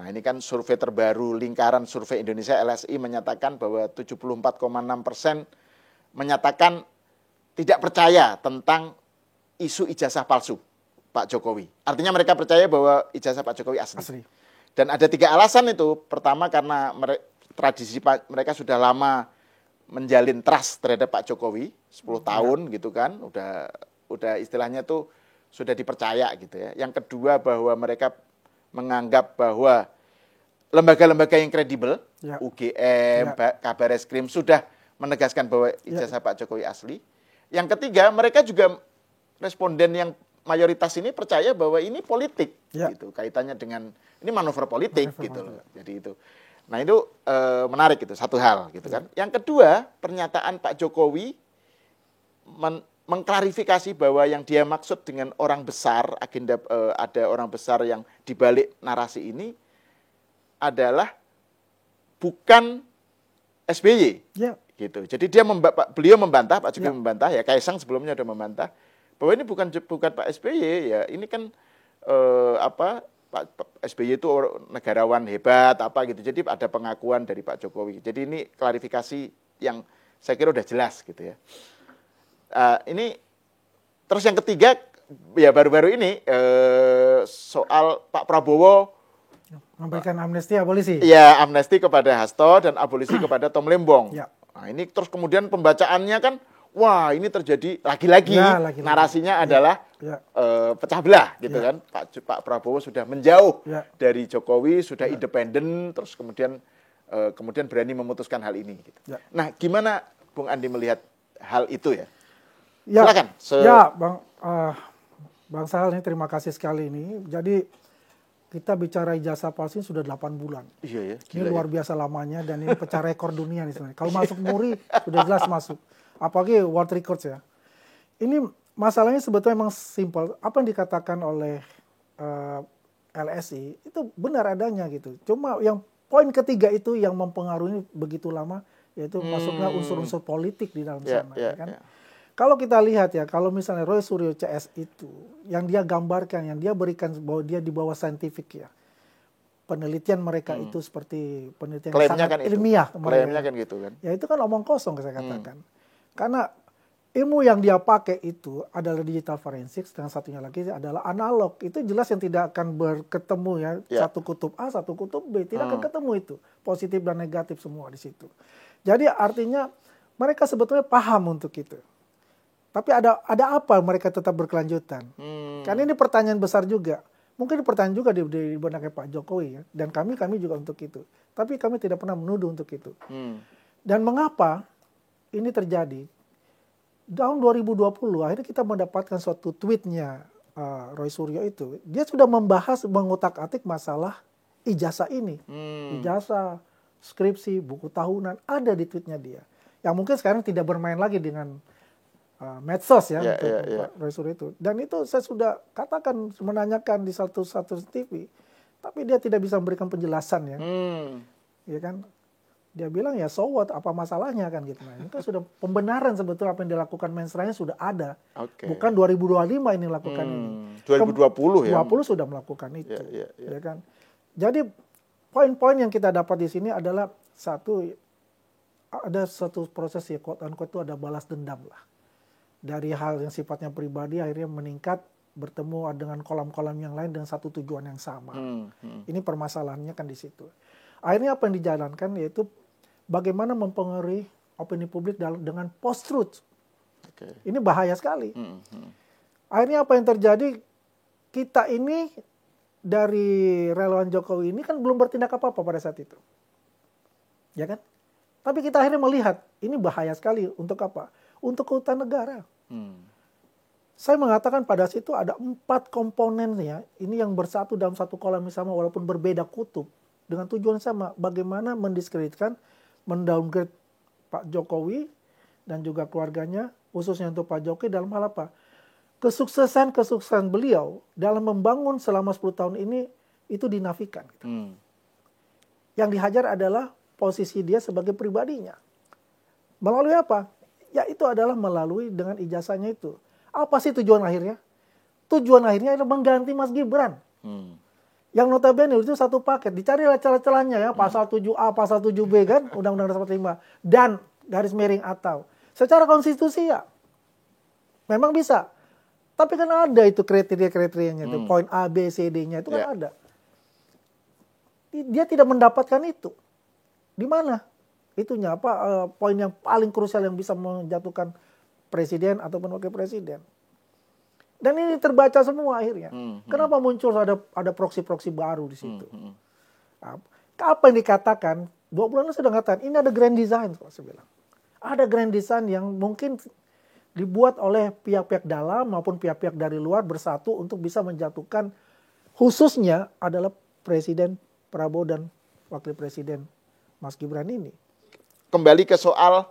Nah, ini kan survei terbaru Lingkaran Survei Indonesia LSI menyatakan bahwa 74,6% menyatakan tidak percaya tentang isu ijazah palsu Pak Jokowi. Artinya mereka percaya bahwa ijazah Pak Jokowi asli. Dan ada 3 alasan itu. Pertama karena tradisi mereka sudah lama menjalin trust terhadap Pak Jokowi, 10 tahun gitu kan. Udah istilahnya tuh sudah dipercaya gitu ya. Yang kedua bahwa mereka menganggap bahwa lembaga-lembaga yang kredibel, UGM, Kabar Eskrim sudah menegaskan bahwa ijazah Pak Jokowi asli. Yang ketiga, mereka juga responden yang mayoritas ini percaya bahwa ini politik, gitu, kaitannya dengan ini manuver politik, gitu loh. Jadi itu, nah itu menarik itu satu hal, gitu kan. Yang kedua, pernyataan Pak Jokowi mengklarifikasi bahwa yang dia maksud dengan orang besar, agenda ada orang besar yang dibalik narasi ini adalah bukan SBY, gitu. Jadi beliau membantah, Pak Jokowi membantah, ya Kaisang sebelumnya sudah membantah bahwa ini bukan Pak SBY, ya ini kan Pak SBY itu negarawan hebat apa gitu. Jadi ada pengakuan dari Pak Jokowi. Jadi ini klarifikasi yang saya kira udah jelas gitu ya. Ini terus yang ketiga ya baru-baru ini soal Pak Prabowo memberikan amnesti abolisi. Iya, amnesti kepada Hasto dan abolisi kepada Tom Lembong. Nah, ini terus kemudian pembacaannya kan, wah ini terjadi lagi-lagi narasinya adalah pecah belah gitu kan. Pak Prabowo sudah menjauh dari Jokowi, sudah independen, terus kemudian berani memutuskan hal ini. Gitu. Nah, gimana Bung Andi melihat hal itu ya? Silakan. Bang Sahal ini terima kasih sekali ini. Jadi kita bicara ijazah palsu sudah 8 bulan. Iya ya. Ini luar biasa lamanya dan ini pecah rekor dunia nih sebenarnya. Kalau masuk MURI sudah jelas masuk. Apalagi World Records ya. Ini masalahnya sebetulnya memang simpel. Apa yang dikatakan oleh LSI itu benar adanya gitu. Cuma yang poin ketiga itu yang mempengaruhi begitu lama, yaitu masuknya unsur-unsur politik di dalam sana. Kan? Kalau kita lihat ya, kalau misalnya Roy Suryo CS itu, yang dia gambarkan, yang dia berikan bahwa dia di bawah saintifik ya, penelitian mereka itu seperti penelitian yang sangat kan ilmiah. Klaimnya kan gitu kan. Ya itu kan omong kosong saya katakan. Karena ilmu yang dia pakai itu adalah digital forensics, dan satunya lagi adalah analog. Itu jelas yang tidak akan berketemu ya, satu kutub A, satu kutub B, tidak akan ketemu itu. Positif dan negatif semua di situ. Jadi artinya mereka sebetulnya paham untuk itu. Tapi ada apa mereka tetap berkelanjutan? Karena ini pertanyaan besar juga. Mungkin pertanyaan juga di benaknya Pak Jokowi ya. Dan kami juga untuk itu. Tapi kami tidak pernah menuduh untuk itu. Dan mengapa ini terjadi? Tahun 2020 akhirnya kita mendapatkan suatu tweetnya Roy Suryo itu. Dia sudah membahas, mengutak-atik masalah ijazah ini. Ijazah, skripsi, buku tahunan, ada di tweetnya dia. Yang mungkin sekarang tidak bermain lagi dengan medsos ya, Pak Roy Suryo itu. Dan itu saya sudah katakan, menanyakan di satu TV, tapi dia tidak bisa memberikan penjelasan ya. Ya kan? Dia bilang ya so what, apa masalahnya kan gitu. Nah, itu sudah pembenaran sebetulnya apa yang dilakukan mensreanya sudah ada. Bukan 2025 ini lakukan ini. 2020 ya. 2020 sudah melakukan itu. Ya kan? Jadi poin-poin yang kita dapat di sini adalah ada satu proses ya, quote unquote itu ada balas dendam lah. Dari hal yang sifatnya pribadi akhirnya meningkat, bertemu dengan kolam-kolam yang lain dengan satu tujuan yang sama. Ini permasalahannya kan di situ. Akhirnya apa yang dijalankan yaitu bagaimana mempengaruhi opini publik dengan post-truth. Ini bahaya sekali. Akhirnya apa yang terjadi, kita ini dari relawan Jokowi ini kan belum bertindak apa-apa pada saat itu. Ya kan? Tapi kita akhirnya melihat, ini bahaya sekali untuk apa? Untuk keutuhan negara. Saya mengatakan pada situ ada 4 komponen ya, ini yang bersatu dalam satu kolam yang sama walaupun berbeda kutub. Dengan tujuan sama, bagaimana mendiskreditkan, mendowngrade Pak Jokowi dan juga keluarganya, khususnya untuk Pak Jokowi dalam hal apa? Kesuksesan beliau dalam membangun selama 10 tahun ini, itu dinafikan. Gitu. Yang dihajar adalah posisi dia sebagai pribadinya. Melalui apa? Ya itu adalah melalui dengan ijazahnya itu. Apa sih tujuan akhirnya? Tujuan akhirnya adalah mengganti Mas Gibran. Yang notabene itu satu paket, dicarilah celah-celahnya ya, pasal 7A, pasal 7B kan, Undang-Undang Dasar 45 dan garis miring atau secara konstitusi ya memang bisa. Tapi kan ada itu kriteria-kriterianya, itu poin A, B, C, D-nya itu kan ada. Dia tidak mendapatkan itu. Di mana? Itunya apa poin yang paling krusial yang bisa menjatuhkan presiden ataupun wakil presiden. Dan ini terbaca semua akhirnya. Kenapa muncul ada proksi-proksi baru di situ? Apa yang dikatakan? 2 bulan sudah mengatakan ini ada grand design, saya bilang. Ada grand design yang mungkin dibuat oleh pihak-pihak dalam maupun pihak-pihak dari luar bersatu untuk bisa menjatuhkan, khususnya adalah Presiden Prabowo dan Wakil Presiden Mas Gibran ini. Kembali ke soal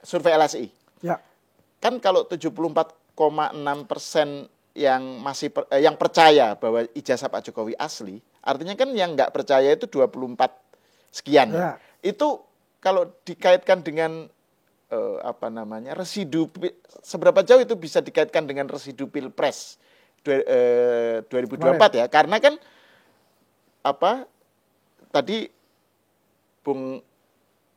survei LSI. Ya. Kan kalau 74,6% yang percaya bahwa ijazah Pak Jokowi asli, artinya kan yang nggak percaya itu 24 sekian. Ya. Itu kalau dikaitkan dengan residu, seberapa jauh itu bisa dikaitkan dengan residu Pilpres 2024 ya? Karena kan tadi Bung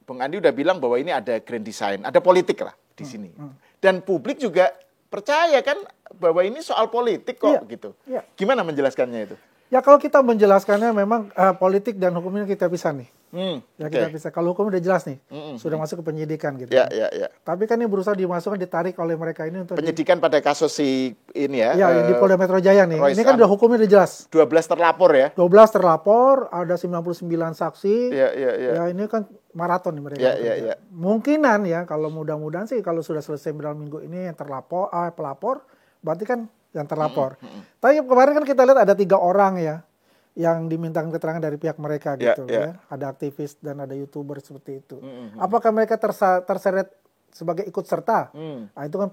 Andi udah bilang bahwa ini ada grand design, ada politik lah di sini. Dan publik juga percaya kan bahwa ini soal politik kok gitu. Iya. Gimana menjelaskannya itu? Ya kalau kita menjelaskannya memang politik dan hukumnya kita pisah nih. Kita pisah. Kalau hukum udah jelas nih, sudah masuk ke penyidikan gitu. Ya. Tapi kan ini berusaha dimasukkan, ditarik oleh mereka ini untuk penyidikan pada kasus si ini ya. Ya, di Polda Metro Jaya nih. Ini kan udah hukumnya udah jelas. 12 terlapor ya. 12 terlapor, ada 99 saksi. Ya ini kan maraton nih mereka. Ya. Mungkinan ya kalau mudah-mudahan sih kalau sudah selesai dalam minggu ini yang pelapor, berarti kan yang terlapor. Tapi kemarin kan kita lihat ada 3 orang ya yang dimintakan keterangan dari pihak mereka gitu ya. Ada aktivis dan ada YouTuber seperti itu. Apakah mereka terseret sebagai ikut serta? Nah, itu kan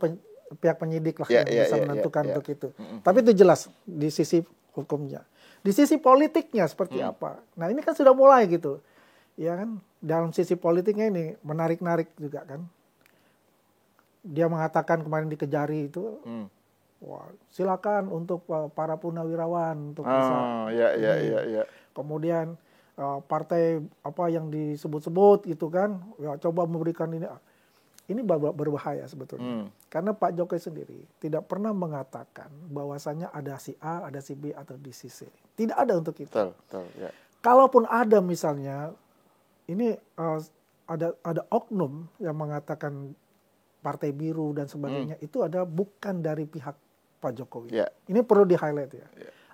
pihak penyidik lah yang bisa menentukan untuk itu. Tapi itu jelas di sisi hukumnya. Di sisi politiknya seperti apa? Nah, ini kan sudah mulai gitu. Ya kan? Dalam sisi politiknya ini menarik-narik juga kan. Dia mengatakan kemarin di Kejari itu wah, silakan untuk para purnawirawan untuk bisa. Ya. Kemudian partai apa yang disebut-sebut gitu kan, ya coba memberikan ini. Ini berbahaya sebetulnya. Karena Pak Jokowi sendiri tidak pernah mengatakan bahwasannya ada si A, ada si B atau di si C. Tidak ada untuk itu. Betul, ya. Kalaupun ada misalnya ini ada oknum yang mengatakan partai biru dan sebagainya, itu ada bukan dari pihak Pak Jokowi. Ini perlu di-highlight ya.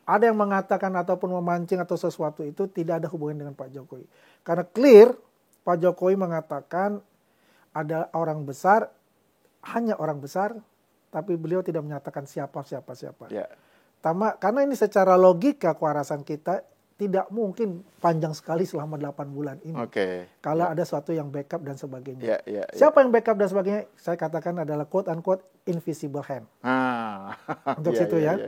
Ada yang mengatakan ataupun memancing atau sesuatu itu tidak ada hubungan dengan Pak Jokowi. Karena clear Pak Jokowi mengatakan ada orang besar, hanya orang besar, tapi beliau tidak menyatakan siapa. Karena ini secara logika kewarasan kita tidak mungkin panjang sekali selama 8 bulan ini. Kalau ada sesuatu yang backup dan sebagainya. Siapa yang backup dan sebagainya? Saya katakan adalah quote-unquote invisible hand. Untuk situ ya.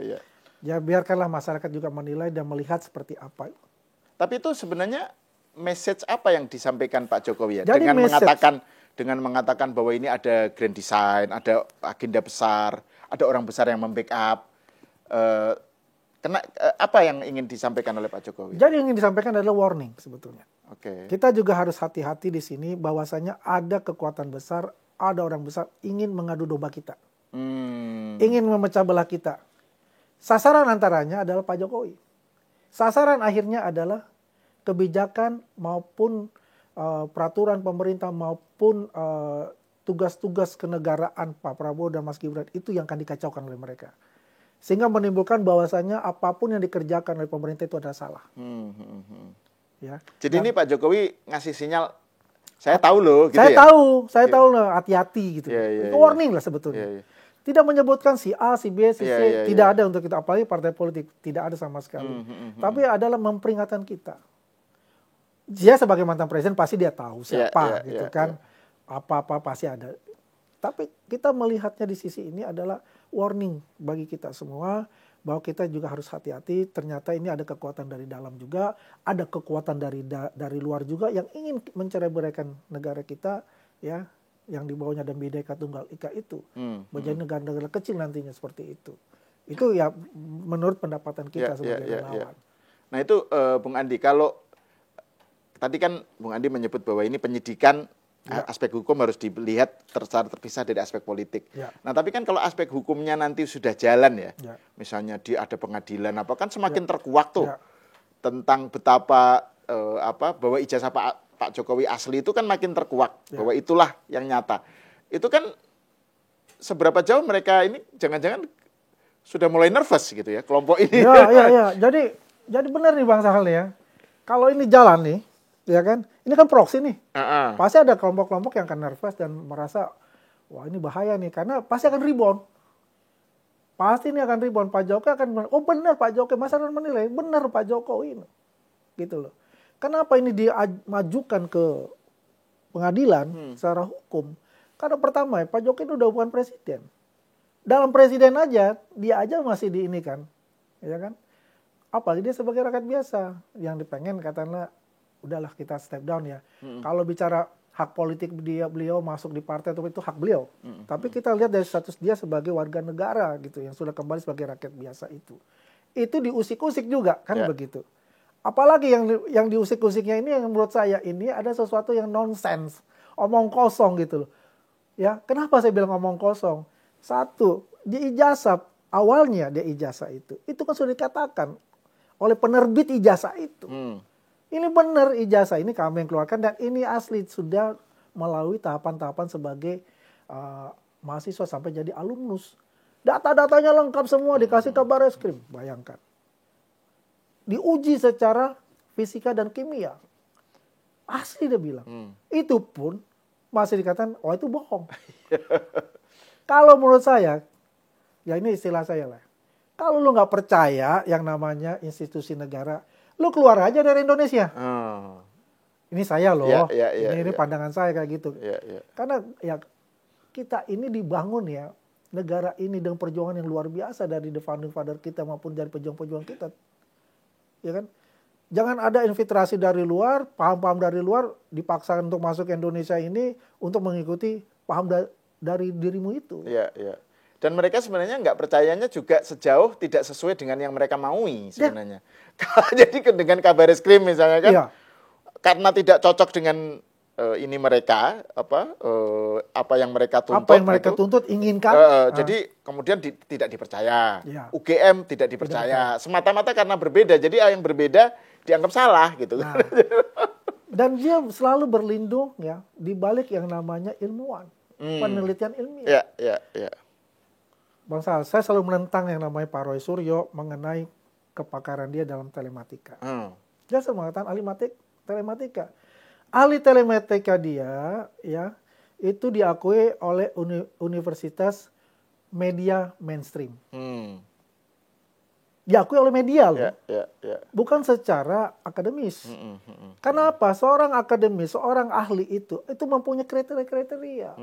Ya biarkanlah masyarakat juga menilai dan melihat seperti apa. Tapi itu sebenarnya message apa yang disampaikan Pak Jokowi ya? Jadi dengan mengatakan bahwa ini ada grand design, ada agenda besar, ada orang besar yang membackup. Apa yang ingin disampaikan oleh Pak Jokowi? Jadi yang ingin disampaikan adalah warning sebetulnya. Kita juga harus hati-hati di sini bahwasanya ada kekuatan besar, ada orang besar ingin mengadu domba kita. Ingin memecah belah kita. Sasaran antaranya adalah Pak Jokowi. Sasaran akhirnya adalah kebijakan maupun peraturan pemerintah maupun tugas-tugas kenegaraan Pak Prabowo dan Mas Gibran itu yang akan dikacaukan oleh mereka. Sehingga menimbulkan bahwasannya apapun yang dikerjakan oleh pemerintah itu adalah salah. Ya. Jadi ini Pak Jokowi ngasih sinyal, saya tahu loh. Gitu saya tahu loh, hati-hati gitu. Itu warning lah sebetulnya. Tidak menyebutkan si A, si B, si C, tidak ada untuk kita. Apalagi partai politik, tidak ada sama sekali. Tapi adalah memperingatkan kita. Dia sebagai mantan presiden pasti dia tahu siapa gitu kan. Apa-apa pasti ada. Tapi kita melihatnya di sisi ini adalah warning bagi kita semua bahwa kita juga harus hati-hati. Ternyata ini ada kekuatan dari dalam juga, ada kekuatan dari luar juga yang ingin mencerai-beraikan negara kita, ya, yang di bawahnya ada Bhinneka Tunggal Ika itu menjadi negara-negara kecil nantinya seperti itu. Itu ya menurut pendapatan kita sebagai relawan. Nah itu Bung Andi, kalau tadi kan Bung Andi menyebut bahwa ini penyidikan aspek hukum harus dilihat secara terpisah dari aspek politik. Ya. Nah tapi kan kalau aspek hukumnya nanti sudah jalan ya, misalnya ada pengadilan apa kan semakin terkuak tuh tentang betapa bahwa ijazah Pak Jokowi asli itu kan makin terkuak bahwa itulah yang nyata. Itu kan seberapa jauh mereka ini jangan-jangan sudah mulai nervous gitu ya kelompok ini. Ya. Jadi benar nih Bang Sahal ya. Kalau ini jalan nih, ya kan? Ini kan proksi nih. Pasti ada kelompok-kelompok yang akan nervous dan merasa wah ini bahaya nih karena pasti akan rebound. Pasti ini akan rebound. Pak Jokowi akan bilang, oh benar Pak Jokowi, masyarakat menilai benar Pak Jokowi ini. Gitu loh. Kenapa ini dimajukan ke pengadilan secara hukum? Karena pertama ya, Pak Jokowi itu udah bukan presiden. Dalam presiden aja, dia aja masih diinikan. Ya kan? Apalagi dia sebagai rakyat biasa. Yang dipengen katanya, udahlah kita step down ya. Kalau bicara hak politik beliau masuk di partai itu hak beliau. Tapi kita lihat dari status dia sebagai warga negara gitu. Yang sudah kembali sebagai rakyat biasa itu. Itu diusik-usik juga kan begitu. Apalagi yang diusik-usiknya ini yang menurut saya ini ada sesuatu yang nonsens. Omong kosong gitu loh. Ya, kenapa saya bilang omong kosong? Satu, di ijazah awalnya dia ijazah itu kan sudah dikatakan oleh penerbit ijazah itu. Ini benar ijazah ini kami yang keluarkan dan ini asli sudah melalui tahapan-tahapan sebagai mahasiswa sampai jadi alumnus. Data-datanya lengkap semua dikasih ke Barreskrim, bayangkan. Diuji secara fisika dan kimia. Asli dia bilang. Itu pun masih dikatakan, oh itu bohong. Kalau menurut saya, ya ini istilah saya lah. Kalau lu nggak percaya yang namanya institusi negara, lu keluar aja dari Indonesia. Ini saya loh, ini pandangan saya kayak gitu. Karena ya kita ini dibangun ya, negara ini dengan perjuangan yang luar biasa dari the founding father kita maupun dari pejuang-pejuang kita. Ya kan? Jangan ada infiltrasi dari luar, paham-paham dari luar dipaksakan untuk masuk ke Indonesia ini untuk mengikuti paham dari dirimu itu. Dan mereka sebenarnya nggak percayanya juga sejauh tidak sesuai dengan yang mereka maui sebenarnya. Jadi dengan kabar Eskrim misalnya kan, karena tidak cocok dengan ini mereka apa yang mereka tuntut, inginkan. Jadi kemudian tidak dipercaya. UGM tidak dipercaya. Semata-mata karena berbeda. Jadi yang berbeda dianggap salah gitu. Nah, dan dia selalu berlindung ya di balik yang namanya ilmuwan, penelitian ilmiah. Bang Sal, saya selalu menentang yang namanya Pak Roy Suryo mengenai kepakaran dia dalam telematika. Dia selalu mengatakan ahli telematika. Ahli telematika dia ya itu diakui oleh universitas media mainstream. Diakui oleh media loh. Bukan secara akademis. Kenapa? Seorang akademis, seorang ahli itu mempunyai kriteria.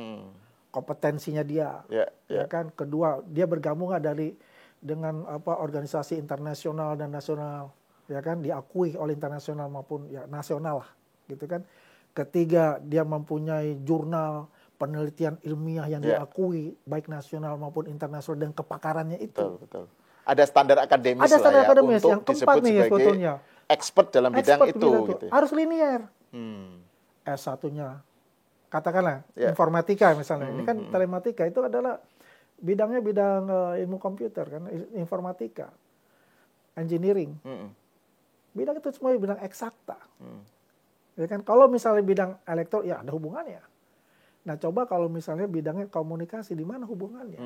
Kompetensinya dia. Ya kan? Kedua, dia bergabung dengan organisasi internasional dan nasional. Ya kan? Diakui oleh internasional maupun ya nasional lah. Gitu kan? Ketiga, dia mempunyai jurnal penelitian ilmiah yang diakui baik nasional maupun internasional dan kepakarannya itu. Betul. Ada standar akademis untuk yang keempat nih sebetulnya expert dalam bidang itu. Gitu. Harus linear. S1-nya katakanlah informatika misalnya. Ini kan telematika itu adalah bidangnya bidang ilmu komputer kan, informatika, engineering. Bidang itu semua bidang eksakta. Ya kan, kalau misalnya bidang elektro ya ada hubungannya. Nah, coba kalau misalnya bidangnya komunikasi, di mana hubungannya?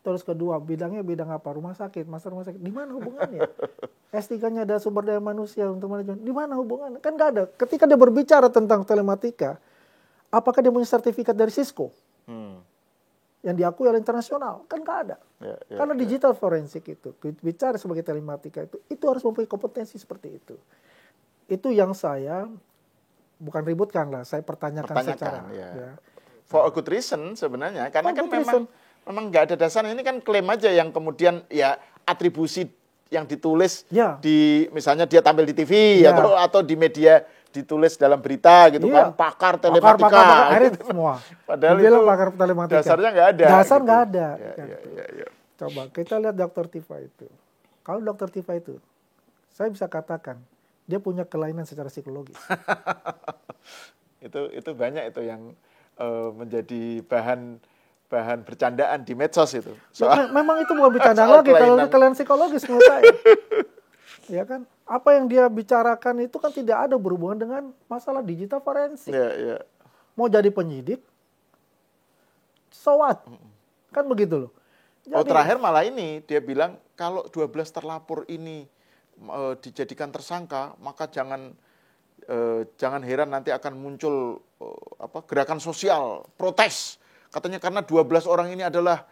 Terus kedua, bidangnya bidang apa? Rumah sakit, master rumah sakit, di mana hubungannya? S3-nya ada sumber daya manusia untuk manajemen, di mana hubungannya? Kan nggak ada. Ketika dia berbicara tentang telematika, apakah dia punya sertifikat dari Cisco? Yang diakui oleh internasional? Kan nggak ada. Karena digital forensik itu, bicara sebagai telematika itu harus mempunyai kompetensi seperti itu. Itu yang saya bukan ributkan lah, saya pertanyakan secara. Ya. For a good reason sebenarnya, karena kan memang nggak ada dasar. Ini kan klaim aja yang kemudian ya atribusi yang ditulis di misalnya dia tampil di TV atau di media ditulis dalam berita gitu kan, pakar telematika. Pakar gitu. semua. Padahal itu pakar telematika. Dasarnya nggak ada. Dasar nggak ada. Ya. Coba kita lihat Dr. Tifa itu. Kalau Dr. Tifa itu saya bisa katakan dia punya kelainan secara psikologis. Itu banyak itu yang menjadi bahan bercandaan di medsos itu. Memang itu bukan bercandaan soal lagi, kalau kelainan. kelainan psikologis menurut saya. Ya kan? Apa yang dia bicarakan itu kan tidak ada berhubungan dengan masalah digital forensik. Ya. Mau jadi penyidik, so what? Kan begitu loh. Terakhir malah ini dia bilang kalau 12 terlapor ini dijadikan tersangka, maka jangan heran nanti akan muncul gerakan sosial protes. Katanya karena 12 orang ini adalah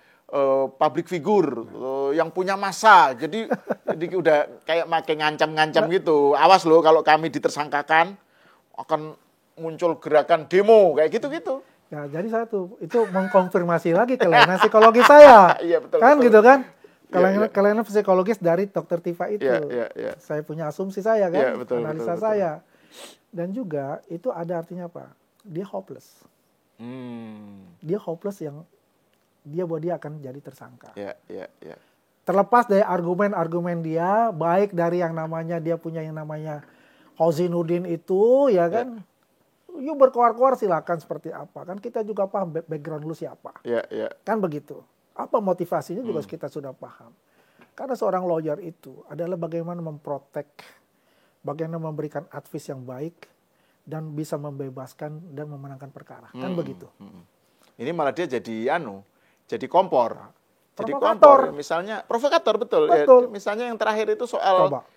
public figure yang punya massa. Jadi udah kayak makin ngancam-ngancam gitu. Awas loh kalau kami ditersangkakan akan muncul gerakan demo kayak gitu-gitu. Ya, jadi itu mengkonfirmasi lagi kelainan psikologis saya. Iya, betul, kan betul. gitu kan? Iya. Kelainan psikologis dari Dr. Tifa itu. Iya. Saya punya asumsi saya kan, Iya, betul, analisa betul. saya. Dan juga itu ada artinya apa? Dia hopeless. Dia hopeless bahwa dia akan jadi tersangka. Iya. Terlepas dari argumen-argumen dia, baik dari yang namanya dia punya yang namanya Hozinuddin itu, ya kan? You berkoar-koar silakan seperti apa. Kan kita juga paham background lu siapa. Iya. Kan begitu. Apa motivasinya juga kita sudah paham. Karena seorang lawyer itu adalah bagaimana memprotek, bagaimana memberikan advice yang baik, dan bisa membebaskan dan memenangkan perkara. Kan begitu. Ini malah dia jadi kompor. Jadi Provokator. kompor. Misalnya, provokator, betul. Betul. Ya, misalnya yang terakhir itu soal Coba.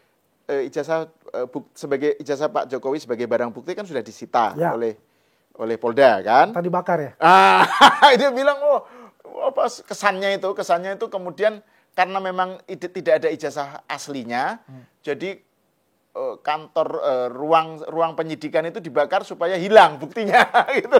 ijazah Pak Jokowi sebagai barang bukti kan sudah disita Ya. oleh Polda kan. Tadi bakar ya? Dia bilang kesannya itu kemudian karena memang tidak ada ijazah aslinya, jadi kantor ruang penyidikan itu dibakar supaya hilang buktinya gitu.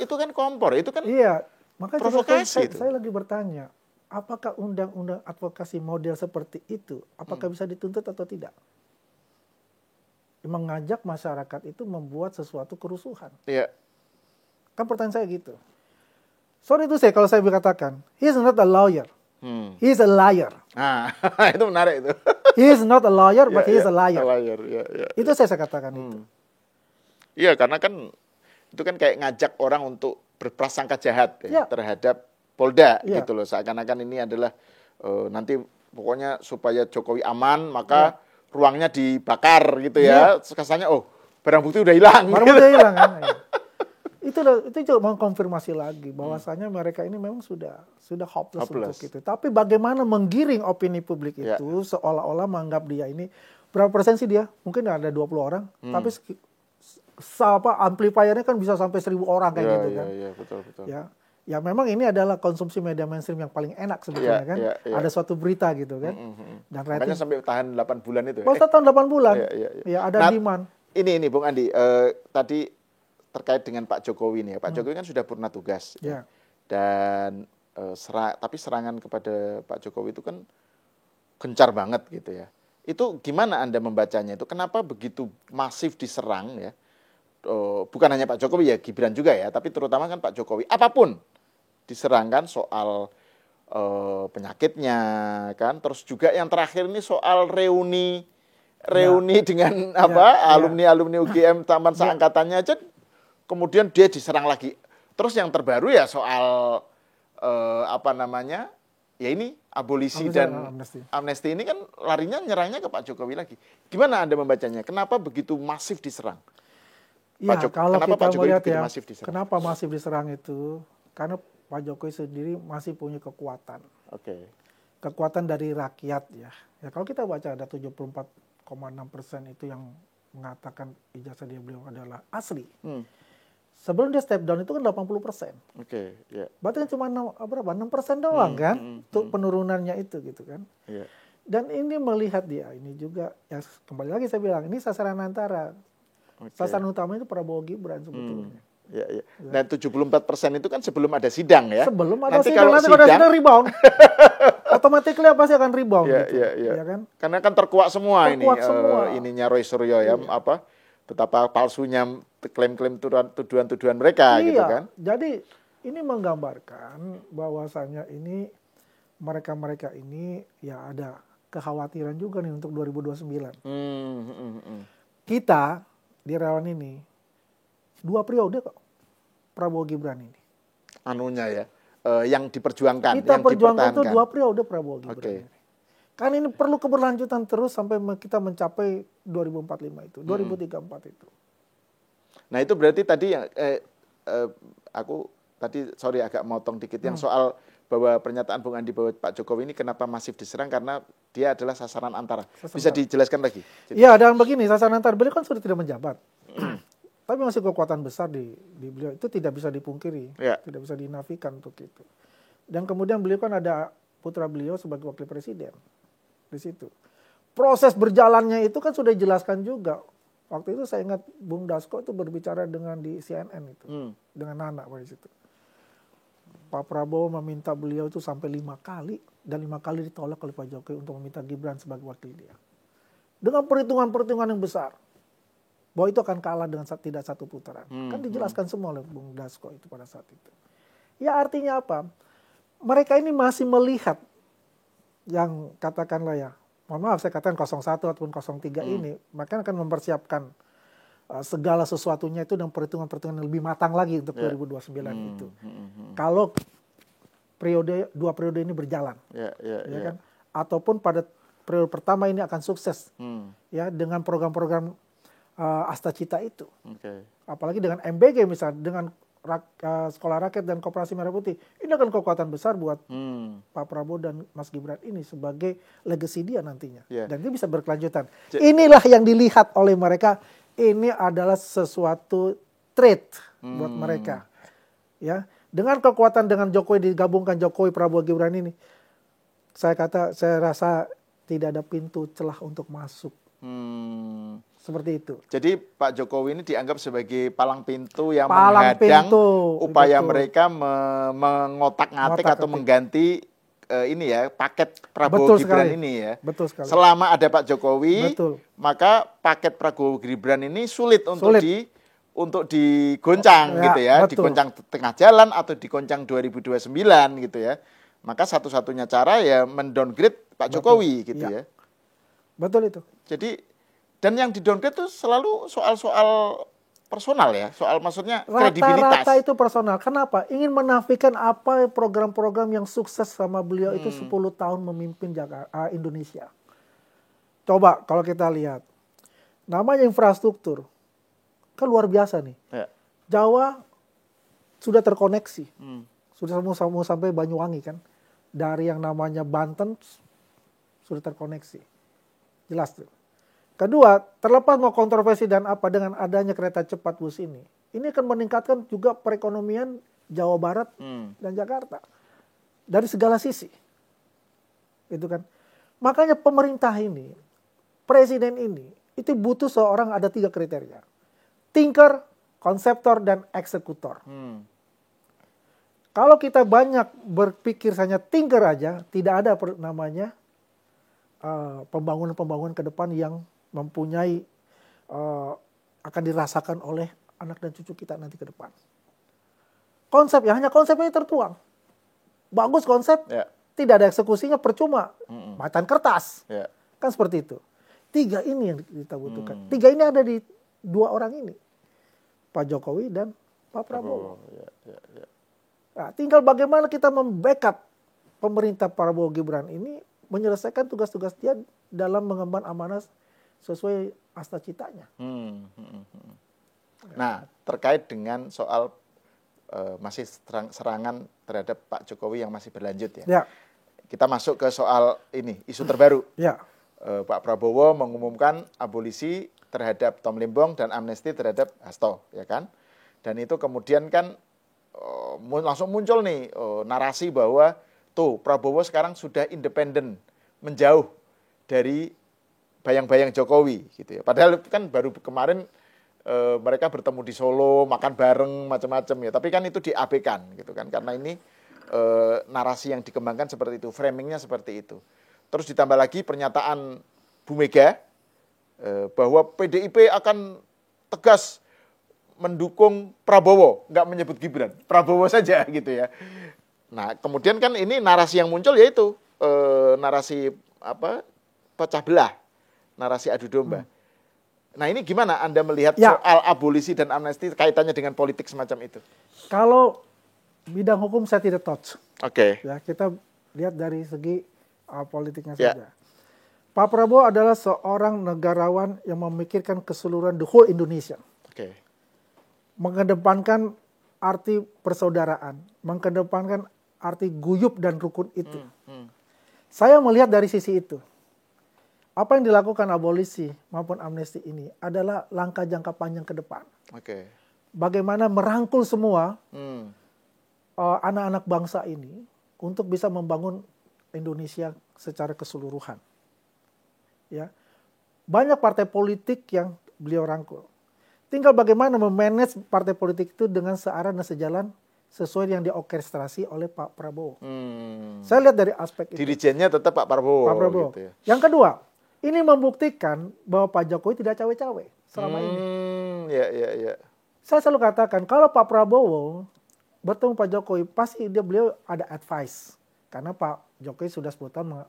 Itu kan kompor, itu kan iya, makanya provokasi itu. saya lagi bertanya, apakah undang-undang advokasi model seperti itu, apakah bisa dituntut atau tidak? Mengajak masyarakat itu membuat sesuatu kerusuhan. Iya. Kan pertanyaan saya gitu. Sorry itu kalau saya berkatakan, he is not a lawyer. He is a liar. Nah, itu menarik itu. He is not a lawyer, but he is a liar. Ya. Itu saya katakan itu. Iya, karena kan itu kan kayak ngajak orang untuk berprasangka jahat terhadap Polda gitu loh. Seakan-akan ini adalah nanti pokoknya supaya Jokowi aman, maka ruangnya dibakar gitu ya. Kesannya barang bukti udah hilang. Barang bukti udah hilang kan. Itu juga mengkonfirmasi lagi bahwasanya mereka ini memang sudah hopeless untuk itu. Tapi bagaimana menggiring opini publik itu seolah-olah menganggap dia ini berapa persen sih dia? Mungkin ada 20 orang, tapi amplifiernya kan bisa sampai 1.000 orang kayak gitu kan. Iya, betul. Ya memang ini adalah konsumsi media mainstream yang paling enak sebetulnya kan. Ada suatu berita gitu kan. Dan makanya sampai tahan 8 bulan itu. Tahun 8 bulan. Ya ada demand. Ini Bung Andi, tadi terkait dengan Pak Jokowi nih ya. Pak Jokowi kan sudah purna tugas. Ya. Dan tapi serangan kepada Pak Jokowi itu kan gencar banget gitu ya. Itu gimana Anda membacanya itu? Kenapa begitu masif diserang ya? Bukan hanya Pak Jokowi ya, Gibran juga ya, tapi terutama kan Pak Jokowi. Apapun diserangkan soal penyakitnya kan, terus juga yang terakhir ini soal reuni dengan alumni UGM taman seangkatannya aja, kemudian dia diserang lagi. Terus yang terbaru ya soal ya ini abolisi dan amnesti ini kan larinya nyerangnya ke Pak Jokowi lagi. Gimana Anda membacanya? Kenapa begitu masif diserang? Ya, kalau kita melihat ya, kenapa masif diserang itu? Karena Pak Jokowi sendiri masih punya kekuatan. Kekuatan dari rakyat ya. Ya kalau kita baca ada 74,6% itu yang mengatakan ijazah beliau adalah asli. Sebelum dia step down itu kan 80%. Berarti kan cuma 6% doang kan untuk penurunannya itu gitu kan. Dan ini melihat dia, ini juga ya kembali lagi saya bilang ini sasaran antara. Sasaran utama itu Prabowo Gibran sebetulnya. Dan 74% itu kan sebelum ada sidang ya. Sebelum ada sidang, nanti kalau ada sidang rebound. Otomatis pasti akan rebound gitu. Ya kan? Karena kan terkuak semua ininya Roy Suryo ya, betapa palsunya klaim-klaim tuduhan-tuduhan mereka gitu kan. Jadi ini menggambarkan bahwasanya ini mereka-mereka ini ya ada kekhawatiran juga nih untuk 2029. Kita di relawan ini 2 periode kok Prabowo Gibran ini. Anunya ya, yang diperjuangkan, Kita yang perjuangkan itu dipertahankan. 2 periode Prabowo Gibran. Kan ini perlu keberlanjutan terus sampai kita mencapai 2045 itu, 2034 itu. Nah itu berarti tadi yang aku tadi agak motong dikit yang soal bahwa pernyataan Bung Andi bahwa Pak Jokowi ini kenapa masif diserang karena dia adalah sasaran antara. Bisa dijelaskan lagi? Iya, dan begini, sasaran antara beliau kan sudah tidak menjabat. Tapi masih kekuatan besar di beliau, itu tidak bisa dipungkiri, tidak bisa dinafikan untuk itu. Dan kemudian beliau kan ada putra beliau sebagai wakil presiden di situ. Proses berjalannya itu kan sudah dijelaskan juga. Waktu itu saya ingat Bung Dasko itu berbicara dengan di CNN itu, dengan Nana pada situ. Pak Prabowo meminta beliau itu sampai 5 kali, dan 5 kali ditolak oleh Pak Jokowi untuk meminta Gibran sebagai wakil dia. Dengan perhitungan-perhitungan yang besar, bahwa itu akan kalah dengan tidak satu putaran. Kan dijelaskan semua oleh Bung Dasko itu pada saat itu. Ya artinya apa? Mereka ini masih melihat yang katakanlah ya, mohon maaf saya katakan 01 ataupun 03 ini, maka akan mempersiapkan segala sesuatunya itu dengan perhitungan-perhitungan yang lebih matang lagi untuk 2029 itu. Kalau 2 periode ini berjalan, ya kan? Ataupun pada periode pertama ini akan sukses, ya dengan program-program Astacita itu. Apalagi dengan MBG misalnya, dengan Sekolah Rakyat dan Koperasi Merah Putih, ini akan kekuatan besar buat Pak Prabowo dan Mas Gibran ini sebagai legacy dia nantinya. Dan ini bisa berkelanjutan. Inilah yang dilihat oleh mereka, ini adalah sesuatu trait buat mereka. Ya, dengan kekuatan dengan Jokowi digabungkan Jokowi Prabowo Gibran ini, saya rasa tidak ada pintu celah untuk masuk. Seperti itu. Jadi Pak Jokowi ini dianggap sebagai palang pintu yang menghadang upaya mereka mengotak-ngatik atau mengganti ini ya paket Prabowo Gibran ini ya. Betul sekali. Selama ada Pak Jokowi, maka paket Prabowo Gibran ini sulit untuk digoncang gitu ya, digoncang tengah jalan atau digoncang 2029 gitu ya. Maka satu-satunya cara ya mendowngrade Pak Jokowi gitu ya. Betul itu. Jadi dan yang di-downgrade itu selalu soal-soal personal ya, soal maksudnya kredibilitas. Rata-rata itu personal. Kenapa? Ingin menafikan apa program-program yang sukses sama beliau itu 10 tahun memimpin Indonesia. Coba kalau kita lihat, namanya infrastruktur, kan luar biasa nih. Jawa sudah terkoneksi, sudah mau sampai Banyuwangi kan. Dari yang namanya Banten sudah terkoneksi. Jelas tuh. Kedua, terlepas mau kontroversi dan apa dengan adanya kereta cepat bus ini akan meningkatkan juga perekonomian Jawa Barat dan Jakarta dari segala sisi, gitu kan. Makanya pemerintah ini, presiden ini, itu butuh seorang ada 3 kriteria: thinker, konseptor, dan eksekutor. Kalau kita banyak berpikir hanya thinker aja, tidak ada namanya pembangunan ke depan yang mempunyai akan dirasakan oleh anak dan cucu kita nanti ke depan. Konsep ya hanya konsepnya tertuang. Bagus konsep, tidak ada eksekusinya percuma, macan kertas. Kan seperti itu. 3 ini yang kita butuhkan. 3 ini ada di 2 orang ini. Pak Jokowi dan Pak Prabowo. Nah, tinggal bagaimana kita membackup pemerintah Prabowo Gibran ini menyelesaikan tugas-tugas dia dalam mengemban amanah sesuai astacitanya. Nah, terkait dengan soal masih serangan terhadap Pak Jokowi yang masih berlanjut ya. Kita masuk ke soal ini, isu terbaru. Pak Prabowo mengumumkan abolisi terhadap Tom Limbong dan amnesti terhadap Hasto, ya kan? Dan itu kemudian kan langsung muncul nih narasi bahwa tuh Prabowo sekarang sudah independen, menjauh dari bayang-bayang Jokowi gitu ya. Padahal kan baru kemarin mereka bertemu di Solo, makan bareng macam-macam ya. Tapi kan itu diabaikan gitu kan karena ini narasi yang dikembangkan seperti itu, framingnya seperti itu. Terus ditambah lagi pernyataan Bu Mega bahwa PDIP akan tegas mendukung Prabowo, nggak menyebut Gibran, Prabowo saja gitu ya. Nah kemudian kan ini narasi yang muncul yaitu narasi pecah belah, narasi adu domba. Nah ini gimana Anda melihat Ya. soal abolisi dan amnesti kaitannya dengan politik semacam itu? Kalau bidang hukum saya tidak touch. Oke. Ya, kita lihat dari segi politiknya Ya. saja. Pak Prabowo adalah seorang negarawan yang memikirkan keseluruhan the whole Indonesia. Oke. Mengedepankan arti persaudaraan, mengedepankan arti guyup dan rukun itu. Saya melihat dari sisi itu. Apa yang dilakukan abolisi maupun amnesti ini adalah langkah jangka panjang ke depan. Oke. Bagaimana merangkul semua Hmm. anak-anak bangsa ini untuk bisa membangun Indonesia secara keseluruhan. Ya, banyak partai politik yang beliau rangkul. Tinggal bagaimana memanage partai politik itu dengan searah dan sejalan sesuai yang diorkestrasi oleh Pak Prabowo. Saya lihat dari aspek itu. Dirijennya tetap Pak Prabowo. Pak Prabowo. Gitu ya. Yang kedua, ini membuktikan bahwa Pak Jokowi tidak cawe-cawe selama ini. Ya. Saya selalu katakan kalau Pak Prabowo bertemu Pak Jokowi pasti beliau ada advice. Karena Pak Jokowi sudah 10 tahun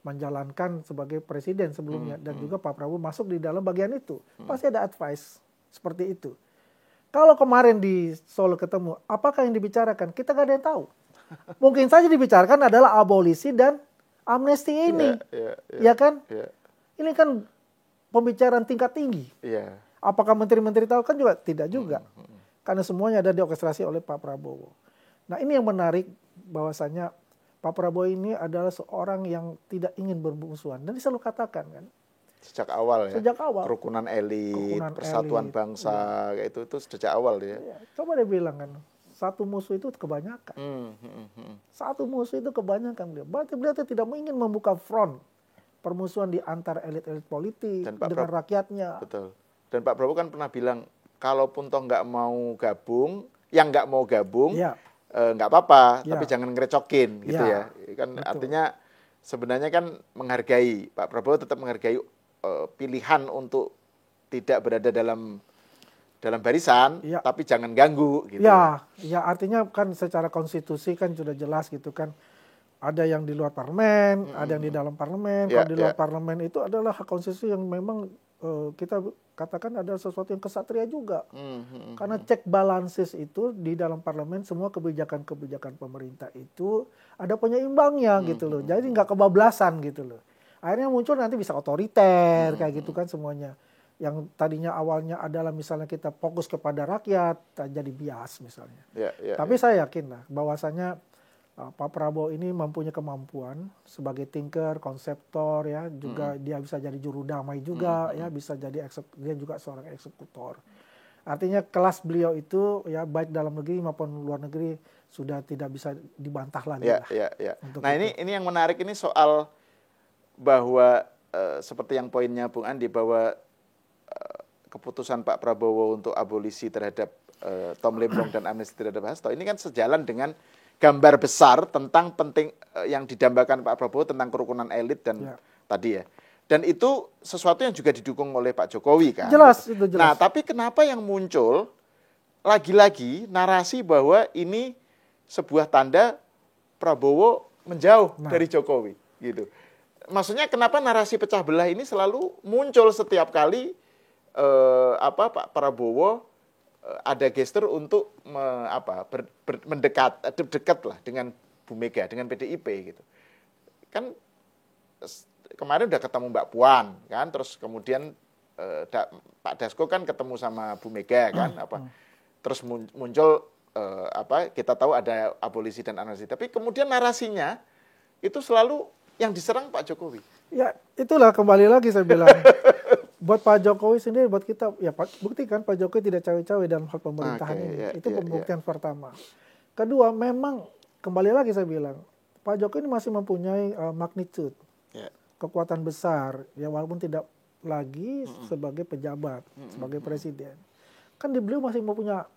menjalankan sebagai presiden sebelumnya. Dan juga Pak Prabowo masuk di dalam bagian itu. Pasti ada advice seperti itu. Kalau kemarin di Solo ketemu, apakah yang dibicarakan? Kita nggak ada yang tahu. Mungkin saja dibicarakan adalah abolisi dan amnesti ini. Ya kan? Ya. Ini kan pembicaraan tingkat tinggi. Iya. Apakah menteri-menteri tahu? Kan juga tidak juga. Karena semuanya ada diorkestrasi oleh Pak Prabowo. Nah ini yang menarik bahwasanya Pak Prabowo ini adalah seorang yang tidak ingin bermusuhan. Dan dia selalu katakan kan. Sejak awal ya. Sejak awal. Kerukunan elit, Kerukunan persatuan elit, bangsa, itu sejak awal ya. Ya, coba dia bilang kan, satu musuh itu kebanyakan. Satu musuh itu kebanyakan beliau. Berarti beliau itu tidak ingin membuka front permusuhan di antara elit-elit politik Dan Pak dengan rakyatnya. Betul. Dan Pak Prabowo kan pernah bilang, kalaupun toh nggak mau gabung, yang nggak mau gabung, Ya. nggak apa-apa, Ya. tapi jangan ngerecokin gitu ya. Kan betul. artinya sebenarnya kan menghargai, Pak Prabowo tetap menghargai pilihan untuk tidak berada dalam barisan, Ya. tapi jangan ganggu gitu. Ya artinya kan secara konstitusi kan sudah jelas gitu kan. Ada yang di luar parlemen, ada yang di dalam parlemen. Ya, Kalau di luar ya. parlemen itu adalah hak konstitusi yang memang kita katakan adalah sesuatu yang kesatria juga. Karena check balances itu di dalam parlemen semua kebijakan-kebijakan pemerintah itu ada penyeimbangnya gitu loh. Jadi nggak kebablasan gitu loh. Akhirnya muncul nanti bisa otoriter kayak gitu kan semuanya. Yang tadinya awalnya adalah misalnya kita fokus kepada rakyat, jadi bias misalnya. Tapi saya yakin lah bahwasanya Pak Prabowo ini mempunyai kemampuan sebagai thinker, konseptor ya, juga dia bisa jadi juru damai juga ya, bisa jadi dia juga seorang eksekutor. Artinya kelas beliau itu ya baik dalam negeri maupun luar negeri sudah tidak bisa dibantah lagi lah. Nah, ini yang menarik ini soal bahwa seperti yang poinnya Bung Andi bahwa keputusan Pak Prabowo untuk abolisi terhadap Tom Lemblong dan amnesti terhadap Hasto ini kan sejalan dengan gambar besar tentang penting yang didambakan Pak Prabowo tentang kerukunan elit dan tadi ya. Dan itu sesuatu yang juga didukung oleh Pak Jokowi kan. Jelas, itu jelas. Nah, tapi kenapa yang muncul lagi-lagi narasi bahwa ini sebuah tanda Prabowo menjauh dari Jokowi gitu. Maksudnya kenapa narasi pecah belah ini selalu muncul setiap kali Pak Prabowo ada gestur untuk dekat lah dengan Bu Mega, dengan PDIP gitu. Kan kemarin udah ketemu Mbak Puan kan, terus kemudian Pak Dasko kan ketemu sama Bu Mega kan, terus muncul kita tahu ada abolisi dan amnesti, tapi kemudian narasinya itu selalu yang diserang Pak Jokowi. Ya itulah kembali lagi saya bilang. Buat Pak Jokowi sendiri, buat kita, ya buktikan Pak Jokowi tidak cawe-cawe dalam hal pemerintahan ini. Itu pembuktian pertama. Kedua, memang kembali lagi saya bilang, Pak Jokowi ini masih mempunyai magnitude, kekuatan besar, ya walaupun tidak lagi sebagai pejabat, sebagai presiden. Kan beliau masih mempunyai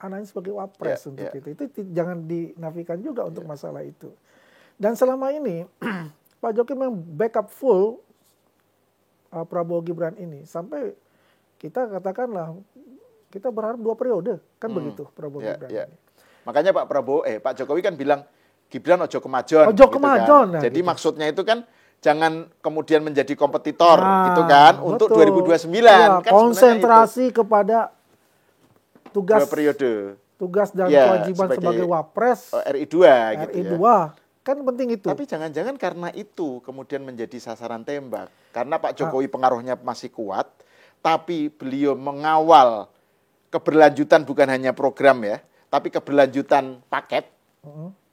anaknya sebagai wapres untuk itu. Itu jangan dinafikan juga untuk masalah itu. Dan selama ini Pak Jokowi memang backup full Prabowo Gibran ini sampai kita katakanlah kita berharap 2 periode kan begitu Prabowo Gibran ini. Makanya Pak Jokowi kan bilang Gibran ojo kemajon. Ojo kemajon. Kan. Jadi maksudnya itu kan jangan kemudian menjadi kompetitor gitu kan untuk betul. 2029 Ya, kan konsentrasi kepada tugas dua periode dan ya, kewajiban sebagai wapres RI 2 gitu RI ya. 2 kan penting itu. Tapi jangan-jangan karena itu kemudian menjadi sasaran tembak. Karena Pak Jokowi pengaruhnya masih kuat, tapi beliau mengawal keberlanjutan bukan hanya program ya, tapi keberlanjutan paket.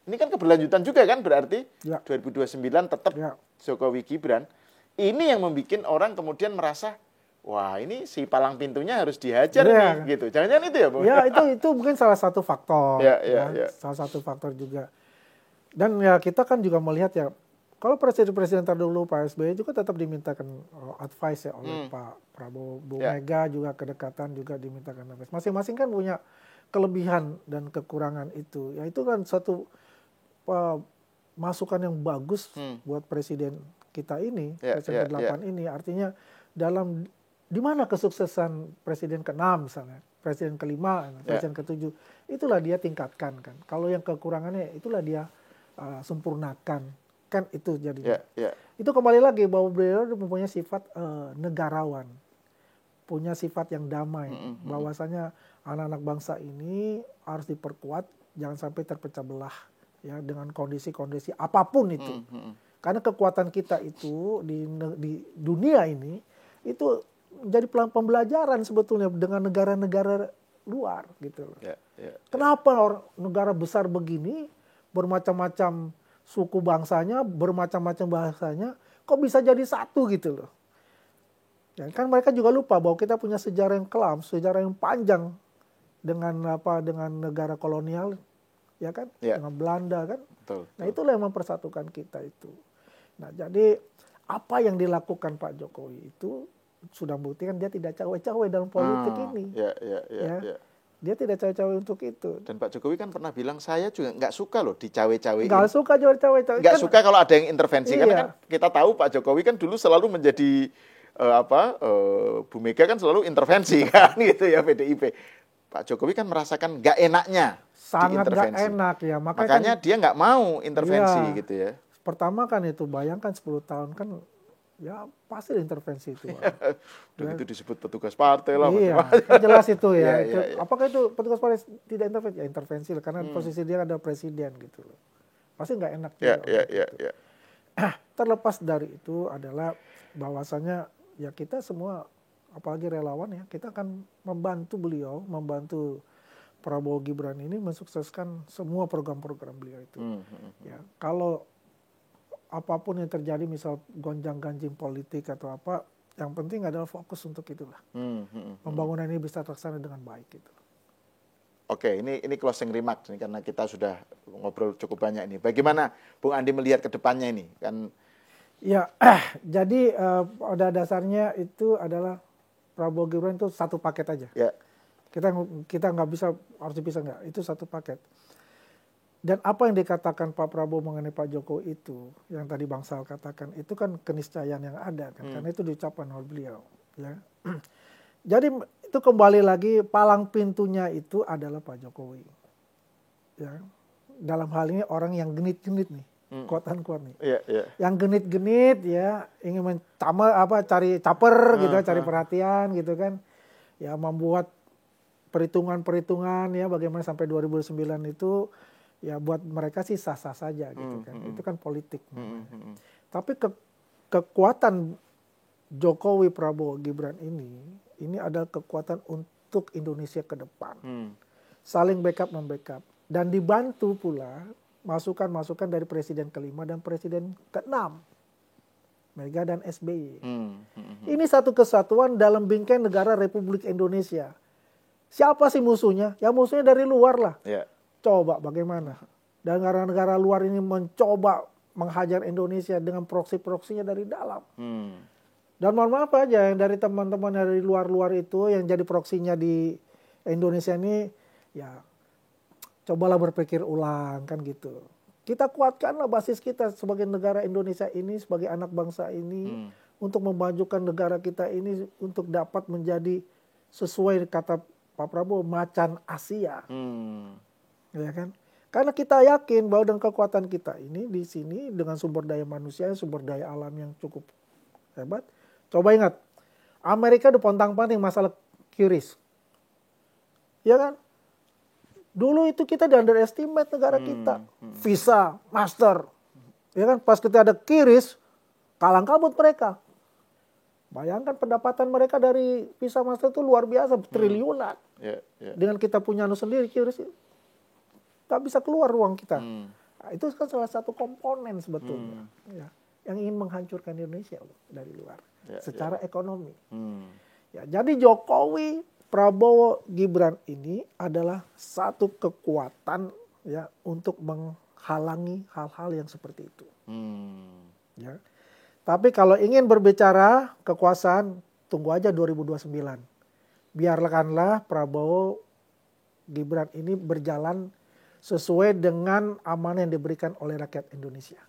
Ini kan keberlanjutan juga kan berarti 2029 tetap Jokowi Gibran. Ini yang membuat orang kemudian merasa, wah ini si palang pintunya harus dihajar nih gitu. Jangan-jangan itu ya, Bu? Ya, itu mungkin salah satu faktor. Salah satu faktor juga. Dan ya kita kan juga melihat ya, kalau presiden-presiden terdahulu Pak SBY juga tetap dimintakan advice ya oleh Pak Prabowo. Bu Mega juga kedekatan juga dimintakan advice. Masing-masing kan punya kelebihan dan kekurangan itu. Ya itu kan satu masukan yang bagus buat presiden kita ini, presiden ke-8 ini. Artinya di mana kesuksesan presiden ke-6 misalnya, presiden ke-5, presiden ke-7, itulah dia tingkatkan kan. Kalau yang kekurangannya itulah dia sempurnakan kan itu jadinya. Itu kembali lagi bahwa beliau mempunyai sifat negarawan, punya sifat yang damai, bahwasanya anak-anak bangsa ini harus diperkuat, jangan sampai terpecah belah ya dengan kondisi-kondisi apapun itu. Karena kekuatan kita itu di dunia ini itu jadi pembelajaran sebetulnya dengan negara-negara luar gitu. Kenapa negara besar begini bermacam-macam suku bangsanya, bermacam-macam bahasanya, kok bisa jadi satu gitu loh. Ya, kan mereka juga lupa bahwa kita punya sejarah yang kelam, sejarah yang panjang dengan negara kolonial, ya kan, dengan Belanda kan. Nah itulah yang mempersatukan kita itu. Nah jadi apa yang dilakukan Pak Jokowi itu sudah membuktikan dia tidak cawe-cawe dalam politik ini. Dia tidak cawe-cawe untuk itu. Dan Pak Jokowi kan pernah bilang, saya juga nggak suka loh dicawe-cawein. Nggak suka cawe-cawe. Nggak suka kalau ada yang intervensi. Karena kan kita tahu Pak Jokowi kan dulu selalu menjadi Bu Mega kan selalu intervensi kan gitu ya PDIP. Pak Jokowi kan merasakan nggak enaknya sangat nggak enak ya. Makanya dia nggak mau intervensi gitu ya. Pertama kan itu bayangkan 10 tahun kan ya pasti intervensi itu. Itu disebut petugas partai lah. Iya, kan jelas itu ya. Apakah itu petugas partai tidak intervensi? Ya intervensi lah, karena posisi dia ada presiden gitu loh. Pasti nggak enak. Terlepas dari itu adalah bahwasanya ya kita semua, apalagi relawan ya, kita akan membantu beliau, membantu Prabowo Gibran ini mensukseskan semua program-program beliau itu. Ya, kalau apapun yang terjadi, misal gonjang-ganjing politik atau apa, yang penting adalah fokus untuk itulah. Pembangunan ini bisa terlaksana dengan baik gitu. Oke, ini closing remark nih, karena kita sudah ngobrol cukup banyak ini. Bagaimana Bung Andi melihat ke depannya ini? Kan ya, jadi pada dasarnya itu adalah Prabowo Gibran itu satu paket aja. Kita nggak bisa, harus dipisah nggak, itu satu paket. Dan apa yang dikatakan Pak Prabowo mengenai Pak Jokowi itu, yang tadi Bang Sal katakan, itu kan keniscayaan yang ada kan, karena itu diucapkan oleh beliau. Ya. Jadi itu kembali lagi, palang pintunya itu adalah Pak Jokowi. Ya. Dalam hal ini orang yang genit-genit nih, kuat-kuat nih. Yang genit-genit ya, ingin cari caper gitu, cari perhatian gitu kan. Ya, membuat perhitungan-perhitungan ya, bagaimana sampai 2009 itu. Ya buat mereka sih sah-sah saja gitu kan. Itu kan politik. Tapi kekuatan Jokowi, Prabowo, Gibran ini adalah kekuatan untuk Indonesia ke depan. Saling backup membackup. Dan dibantu pula masukan-masukan dari Presiden ke-5 dan Presiden ke-6. Mega dan SBY. Ini satu kesatuan dalam bingkai negara Republik Indonesia. Siapa sih musuhnya? Ya musuhnya dari luar lah. Coba bagaimana. Dan negara-negara luar ini mencoba menghajar Indonesia dengan proksi-proksinya dari dalam. Dan mohon maaf aja yang dari teman-teman dari luar-luar itu yang jadi proksinya di Indonesia ini, ya cobalah berpikir ulang kan gitu. Kita kuatkanlah basis kita sebagai negara Indonesia ini, sebagai anak bangsa ini, untuk memajukan negara kita ini untuk dapat menjadi sesuai kata Pak Prabowo, macan Asia. Ya kan? Karena kita yakin bahwa dengan kekuatan kita ini di sini dengan sumber daya manusia, sumber daya alam yang cukup hebat. Coba ingat, Amerika udah pontang-panting masalah QRIS. Ya kan? Dulu itu kita di underestimate negara kita. Visa, Master. Ya kan? Pas kita ada QRIS, kalang kabut mereka. Bayangkan pendapatan mereka dari Visa Master itu luar biasa, triliunan. Dengan kita punya sendiri QRIS, nggak bisa keluar ruang kita. Nah, itu kan salah satu komponen sebetulnya ya, yang ingin menghancurkan Indonesia dari luar secara ekonomi. Ya, jadi Jokowi, Prabowo, Gibran ini adalah satu kekuatan ya untuk menghalangi hal-hal yang seperti itu. Ya. Tapi kalau ingin berbicara kekuasaan, tunggu aja 2029. Biarkanlah Prabowo, Gibran ini berjalan sesuai dengan amanah yang diberikan oleh rakyat Indonesia.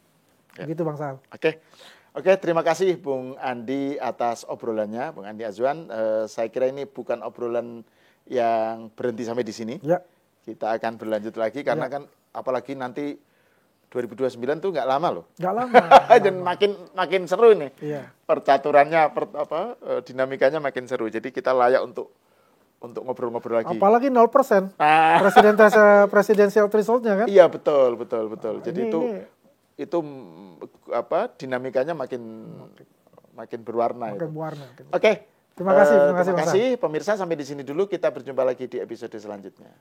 Begitu Bang Sal. Oke, terima kasih Bung Andi atas obrolannya, Bung Andi Azwan. Saya kira ini bukan obrolan yang berhenti sampai di sini. Ya. Kita akan berlanjut lagi karena kan apalagi nanti 2029 tuh nggak lama loh. Nggak lama. Dan makin seru nih. Iya. Percaturannya, dinamikanya makin seru. Jadi kita layak untuk ngobrol-ngobrol lagi. Apalagi 0%. Presidensial threshold-nya kan? Iya, betul. Jadi itu dinamikanya makin berwarna. Makin berwarna. Oke. Terima kasih Pemirsa, sampai di sini dulu, kita berjumpa lagi di episode selanjutnya.